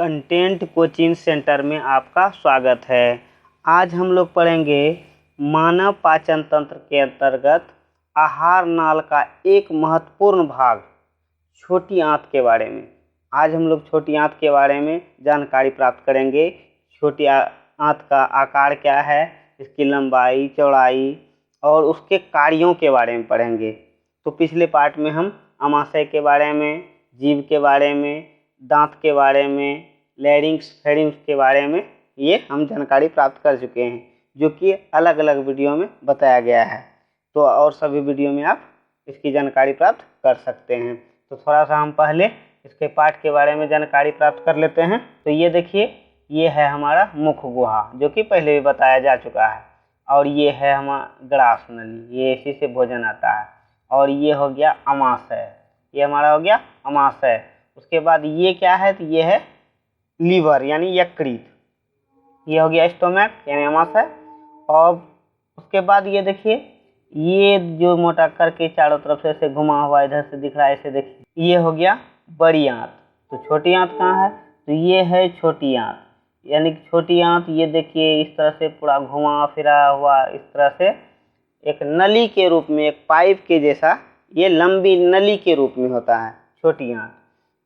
Content coaching centre में आपका स्वागत है। आज हम लोग पढ़ेंगे मानव पाचन तंत्र के अंतर्गत आहार नाल का एक महत्वपूर्ण भाग छोटी आंत के बारे में। आज हम लोग छोटी आंत के बारे में जानकारी प्राप्त करेंगे। छोटी आंत का आकार क्या है, इसकी लंबाई, चौड़ाई और उसके कार्यों के बारे में पढ़ेंगे। तो पिछले पार्ट में हम अमाशय के बारे में, जीभ के बारे में, दांत के बारे में, लैरिंक्स फेरिंक्स के बारे में ये हम जानकारी प्राप्त कर चुके हैं, जो कि अलग अलग वीडियो में बताया गया है। तो और सभी वीडियो में आप इसकी जानकारी प्राप्त कर सकते हैं। तो थोड़ा सा हम पहले इसके पार्ट के बारे में जानकारी प्राप्त कर लेते हैं। तो ये देखिए, ये है हमारा मुख गुहा, जो कि पहले भी बताया जा चुका है। और ये है हमारा ग्रास नली, ये इसी से भोजन आता है। और ये हो गया अमाशय, ये हमारा हो गया अमाशय। उसके बाद ये क्या है, तो ये है लीवर यानी यकृत, ये हो गया स्टोमक यानी अमाशय। और उसके बाद ये देखिए, ये जो मोटा करके चारों तरफ से ऐसे घुमा हुआ इधर से दिख रहा है, ऐसे देखिए, ये हो गया बड़ी आंत। तो छोटी आंत कहाँ है, तो ये है छोटी आंत यानी छोटी आंत। ये देखिए इस तरह से पूरा घुमा फिरा हुआ, इस तरह से एक नली के रूप में, एक पाइप के जैसा ये लंबी नली के रूप में होता है छोटी आंत।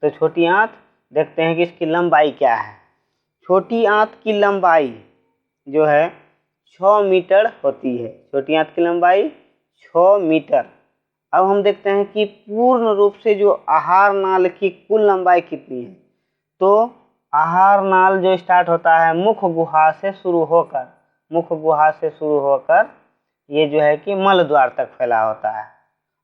तो छोटी आंत देखते हैं कि इसकी लंबाई क्या है। छोटी आंत की लंबाई जो है 6 मीटर होती है। छोटी आंत की लंबाई 6 मीटर। अब हम देखते हैं कि पूर्ण रूप से जो आहार नाल की कुल लंबाई कितनी है। तो आहार नाल जो स्टार्ट होता है मुख गुहा से शुरू होकर, मुख गुहा से शुरू होकर ये जो है कि मल द्वार तक फैला होता है।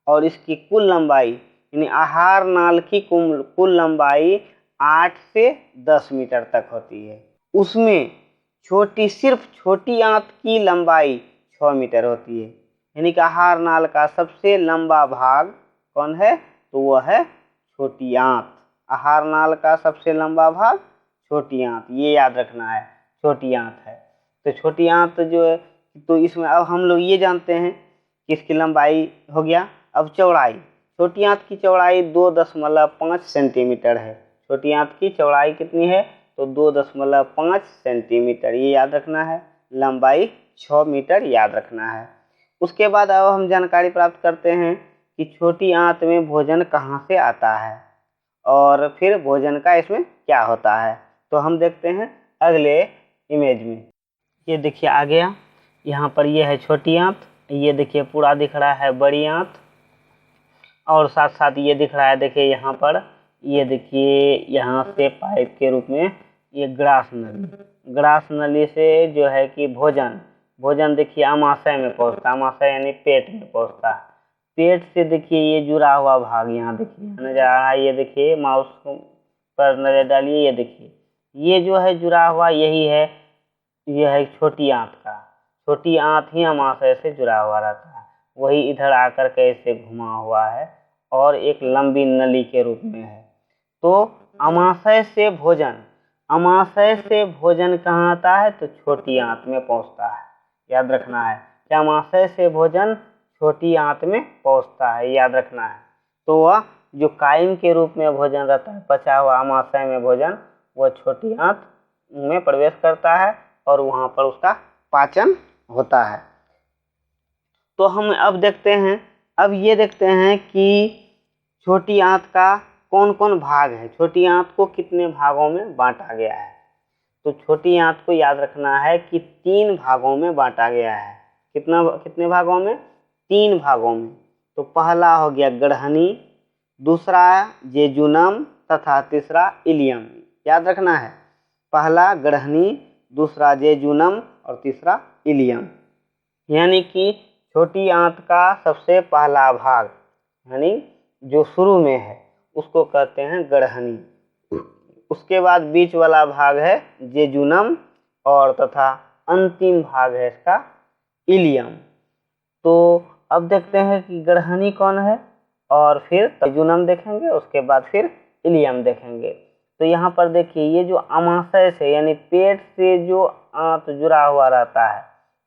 और इसकी कुल लंबाई यानी आहार नाल की कुल लंबाई 8 से 10 मीटर तक होती है। उसमें सिर्फ छोटी आंत की लंबाई 6 मीटर होती है। यानी कि आहार नाल का सबसे लंबा भाग कौन है, तो वह है छोटी आंत। आहार नाल का सबसे लंबा भाग छोटी आंत, ये याद रखना है, छोटी आंत है। तो छोटी आंत जो है, तो इसमें अब हम लोग ये जानते हैं कि इसकी लंबाई हो गया। अब चौड़ाई, छोटी आंत की चौड़ाई 2.5 सेंटीमीटर है। छोटी आंत की चौड़ाई कितनी है, तो 2.5 सेंटीमीटर, ये याद रखना है। लंबाई 6 मीटर याद रखना है। उसके बाद अब हम जानकारी प्राप्त करते हैं कि छोटी आंत में भोजन कहाँ से आता है और फिर भोजन का इसमें क्या होता है। तो हम देखते हैं अगले इमेज में। ये देखिए आ गया, यहाँ पर ये है छोटी आंत, ये देखिए पूरा दिख रहा है बड़ी आंत। और साथ साथ ये दिख रहा है, देखिए यहाँ पर, ये देखिए यहाँ से पाइप के रूप में ये ग्रास नली, ग्रास नली से जो है कि भोजन देखिए अमाशय में पहुँचता है। अमाशय यानी पेट में पहुँचता है। पेट से देखिए ये जुड़ा हुआ भाग यहाँ देखिए नजर आ रहा है। ये देखिए माउस पर नजर डालिए, ये देखिए ये जो है जुड़ा हुआ, यही है, यह है छोटी आंत का। छोटी आंत ही अमाशय से जुड़ा हुआ रहता है, वही इधर आकर के ऐसे घुमा हुआ है और एक लंबी नली के रूप में है। तो अमाशय से भोजन कहाँ आता है, तो छोटी आंत में पहुँचता है, याद रखना है कि अमाशय से भोजन छोटी आंत में पहुँचता है, याद रखना है। तो वह जो कायम के रूप में भोजन रहता है, पचा हुआ अमाशय में भोजन, वह छोटी आंत में प्रवेश करता है और वहाँ पर उसका पाचन होता है। तो हम अब देखते हैं, अब ये देखते हैं कि छोटी आंत का कौन कौन भाग है, छोटी आंत को कितने भागों में बांटा गया है। तो छोटी आंत को याद रखना है कि 3 भागों में बांटा गया है। कितने भागों में, 3 भागों में। तो पहला हो गया गड़हनी, दूसरा जेजुनम तथा तीसरा इलियम, याद रखना है। पहला गड़हनी, दूसरा जेजुनम और तीसरा इलियम। यानी कि छोटी आंत का सबसे पहला भाग यानी जो शुरू में है उसको कहते हैं गड़हनी। उसके बाद बीच वाला भाग है जेजुनम और तथा अंतिम भाग है इसका इलियम। तो अब देखते हैं कि गड़हनी कौन है और फिर जेजुनम देखेंगे, उसके बाद फिर इलियम देखेंगे। तो यहाँ पर देखिए, ये जो अमाशय से यानी पेट से जो आंत जुड़ा हुआ रहता है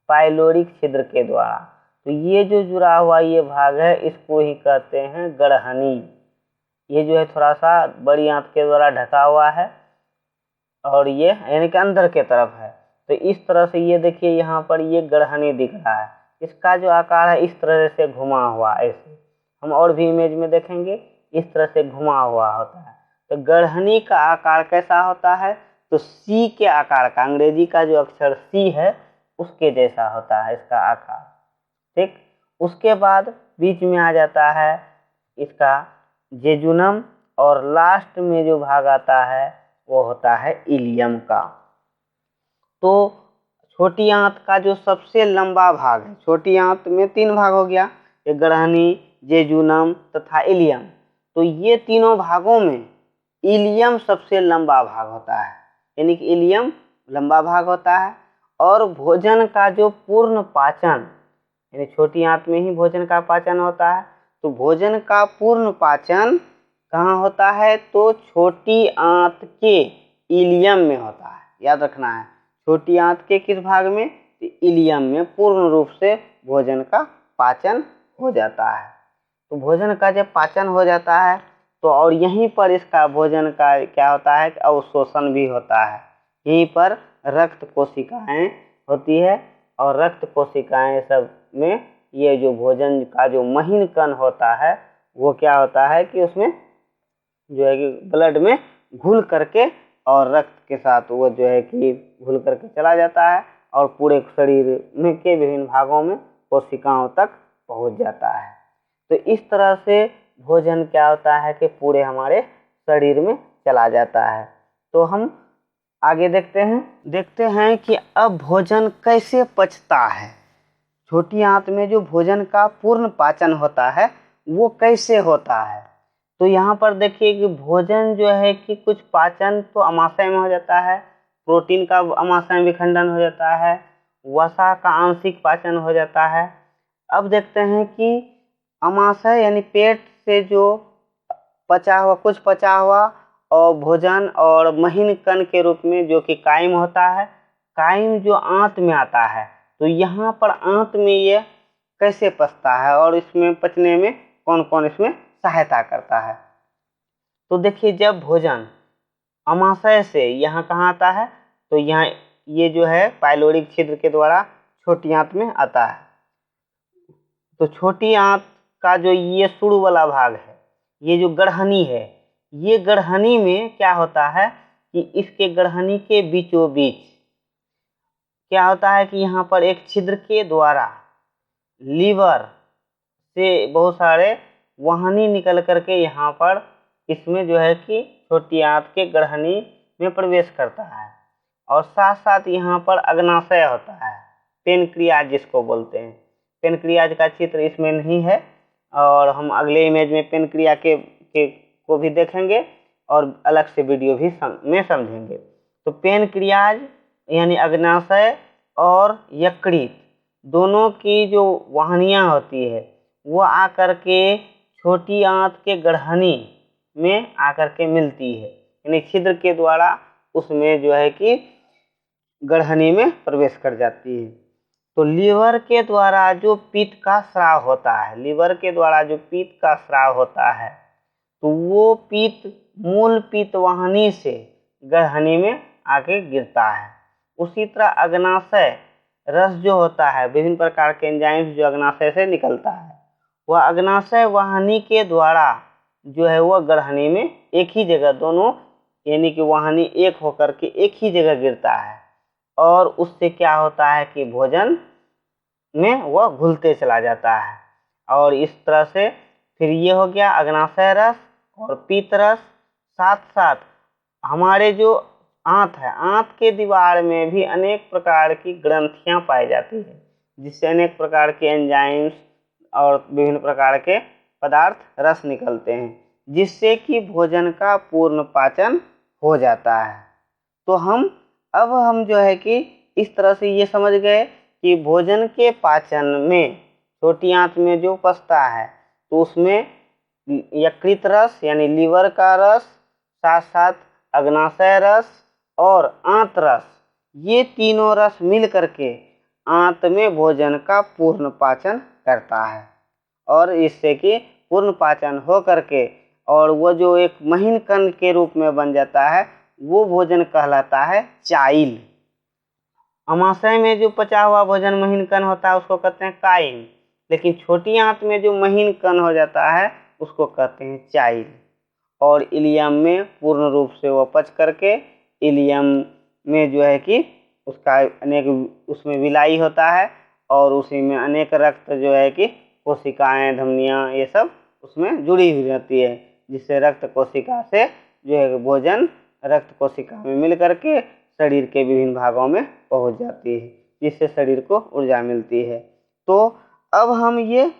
पाइलोरिक छिद्र के द्वारा, तो ये जो जुड़ा हुआ ये भाग है, इसको ही कहते हैं गड़हनी। ये जो है थोड़ा सा बड़ी आंत के द्वारा ढका हुआ है, और ये यानी कि अंदर के तरफ है। तो इस तरह से ये देखिए यहाँ पर ये गड़हनी दिख रहा है, इसका जो आकार है इस तरह से घुमा हुआ, ऐसे हम और भी इमेज में देखेंगे इस तरह से घुमा हुआ होता है। तो गड़हनी का आकार कैसा होता है, तो सी के आकार का, अंग्रेजी का जो अक्षर सी है उसके जैसा होता है इसका आकार। ठीक, उसके बाद बीच में आ जाता है इसका जेजुनम, और लास्ट में जो भाग आता है वो होता है इलियम का। तो छोटी आंत का जो सबसे लंबा भाग है, छोटी आंत में 3 भाग हो गया, एक गड़हनी, जेजुनम तथा इलियम। तो ये तीनों भागों में इलियम सबसे लंबा भाग होता है, यानी कि इलियम लंबा भाग होता है। और भोजन का जो पूर्ण पाचन, यानी छोटी आंत में ही भोजन का पाचन होता है, तो भोजन का पूर्ण पाचन कहाँ होता है, तो छोटी आंत के इलियम में होता है। याद रखना है, छोटी आंत के किस भाग में, तो इलियम में पूर्ण रूप से भोजन का पाचन हो जाता है। तो भोजन का जब पाचन हो जाता है तो और यहीं पर इसका भोजन का क्या होता है कि अवशोषण भी होता है। यहीं पर रक्त कोशिकाएं होती है, और रक्त कोशिकाएं सब में ये जो भोजन का जो महीन कण होता है वो क्या होता है कि उसमें जो है कि ब्लड में घुल करके और रक्त के साथ वो जो है कि घुल करके चला जाता है और पूरे शरीर में के विभिन्न भागों में कोशिकाओं तक पहुंच जाता है। तो इस तरह से भोजन क्या होता है कि पूरे हमारे शरीर में चला जाता है। तो हम आगे देखते हैं कि अब भोजन कैसे पचता है। छोटी आंत में जो भोजन का पूर्ण पाचन होता है वो कैसे होता है, तो यहाँ पर देखिए कि भोजन जो है कि कुछ पाचन तो अमाशय में हो जाता है, प्रोटीन का अमाशय में विखंडन हो जाता है, वसा का आंशिक पाचन हो जाता है। अब देखते हैं कि अमाशय यानी पेट से जो कुछ पचा हुआ और भोजन और महीन कण के रूप में जो कि कायम होता है, कायम जो आंत में आता है, तो यहाँ पर आंत में ये कैसे पचता है और इसमें पचने में कौन कौन इसमें सहायता करता है। तो देखिए, जब भोजन अमाशय से यहाँ कहाँ आता है, तो यहाँ ये जो है पाइलोरिक छिद्र के द्वारा छोटी आंत में आता है। तो छोटी आंत का जो ये शुरू वाला भाग है, ये जो गड़हनी है, ये गड़हनी में क्या होता है कि इसके गड़हनी के बीचों बीच क्या होता है कि यहाँ पर एक छिद्र के द्वारा लीवर से बहुत सारे वाहिनी निकल करके यहाँ पर इसमें जो है कि छोटी आंत के गड़हनी में प्रवेश करता है, और साथ साथ यहाँ पर अग्नाशय होता है, पेनक्रियाज जिसको बोलते हैं। पेनक्रियाज का चित्र इसमें नहीं है, और हम अगले इमेज में पेनक्रिया को भी देखेंगे और अलग से वीडियो भी में समझेंगे। तो पेनक्रियाज यानी अग्नाशय और यकृत दोनों की जो वाहिनियाँ होती है वो आकर के छोटी आंत के गड़हनी में आकर के मिलती है, यानी छिद्र के द्वारा उसमें जो है कि गड़हनी में प्रवेश कर जाती है। तो लीवर के द्वारा जो पित्त का स्राव होता है, लीवर के द्वारा जो पित्त का स्राव होता है, तो वो पित्त मूल पित्त वाहिनी से गड़हनी में आके गिरता है। उसी तरह अग्नाशय रस जो होता है, विभिन्न प्रकार के एंजाइम्स जो अग्नाशय से निकलता है, वह अग्नाशय वाहिनी के द्वारा जो है वह गड़हनी में एक ही जगह, दोनों यानी कि वाहिनी एक होकर के एक ही जगह गिरता है, और उससे क्या होता है कि भोजन में वह घुलते चला जाता है। और इस तरह से फिर ये हो गया अग्नाशय रस और पित्त रस। साथ साथ हमारे जो आंत है, आंत के दीवार में भी अनेक प्रकार की ग्रंथियां पाई जाती है, जिससे अनेक प्रकार के एंजाइम्स और विभिन्न प्रकार के पदार्थ रस निकलते हैं, जिससे कि भोजन का पूर्ण पाचन हो जाता है। तो अब हम जो है कि इस तरह से ये समझ गए कि भोजन के पाचन में छोटी आंत में जो पचता है तो उसमें यकृत रस यानी लीवर का रस, साथ साथ अग्नाशय रस और आंत रस, ये तीनों रस मिल करके आंत में भोजन का पूर्ण पाचन करता है, और इससे कि पूर्ण पाचन हो करके और वो जो एक महीन कण के रूप में बन जाता है वो भोजन कहलाता है चाइल। अमाशय में जो पचा हुआ भोजन महीन कण होता है उसको कहते हैं काइल, लेकिन छोटी आंत में जो महीन कण हो जाता है उसको कहते हैं चाइल। और इलियम में पूर्ण रूप से वो पच करके इलियम में जो है कि उसका अनेक उसमें विलाई होता है और उसी में अनेक रक्त जो है कि कोशिकाएं, धमनियाँ, ये सब उसमें जुड़ी हुई रहती है, जिससे रक्त कोशिका से जो है भोजन रक्त कोशिका में मिल करके शरीर के विभिन्न भागों में पहुंच जाती है, जिससे शरीर को ऊर्जा मिलती है। तो अब हम ये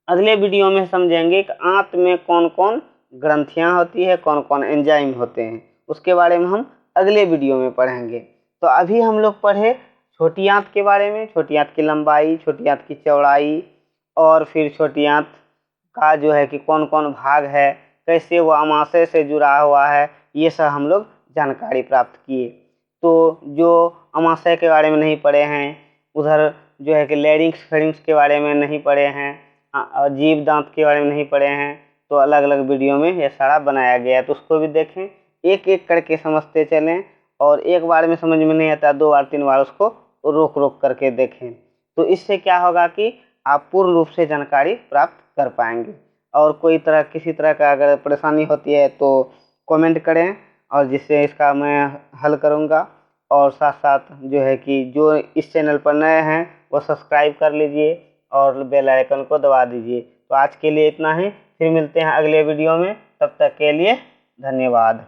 अगले वीडियो में समझेंगे कि आंत में कौन कौन ग्रंथियां होती है, कौन कौन एंजाइम होते हैं, उसके बारे में हम अगले वीडियो में पढ़ेंगे। तो अभी हम लोग पढ़े छोटी आंत के बारे में, छोटी आंत की लंबाई, छोटी आंत की चौड़ाई, और फिर छोटी आंत का जो है कि कौन कौन भाग है, कैसे वो अमाशय से जुड़ा हुआ है, ये सब हम लोग जानकारी प्राप्त किए। तो जो अमाशय के बारे में नहीं पढ़े हैं, उधर जो है कि लैरिंक्स फेरिंक्स के बारे में नहीं पढ़े हैं, जीभ दांत के बारे में नहीं पढ़े हैं, तो अलग अलग वीडियो में ये सारा बनाया गया है, तो उसको भी देखें, एक एक करके समझते चलें, और एक बार में समझ में नहीं आता 2 बार 3 बार उसको रोक रोक करके देखें। तो इससे क्या होगा कि आप पूर्ण रूप से जानकारी प्राप्त कर पाएंगे। और कोई तरह किसी तरह का अगर परेशानी होती है तो कमेंट करें, और जिससे इसका मैं हल करूँगा। और साथ साथ जो है कि जो इस चैनल पर नए हैं वो सब्सक्राइब कर लीजिए और बेल आइकन को दबा दीजिए। तो आज के लिए इतना ही, फिर मिलते हैं अगले वीडियो में, तब तक के लिए धन्यवाद।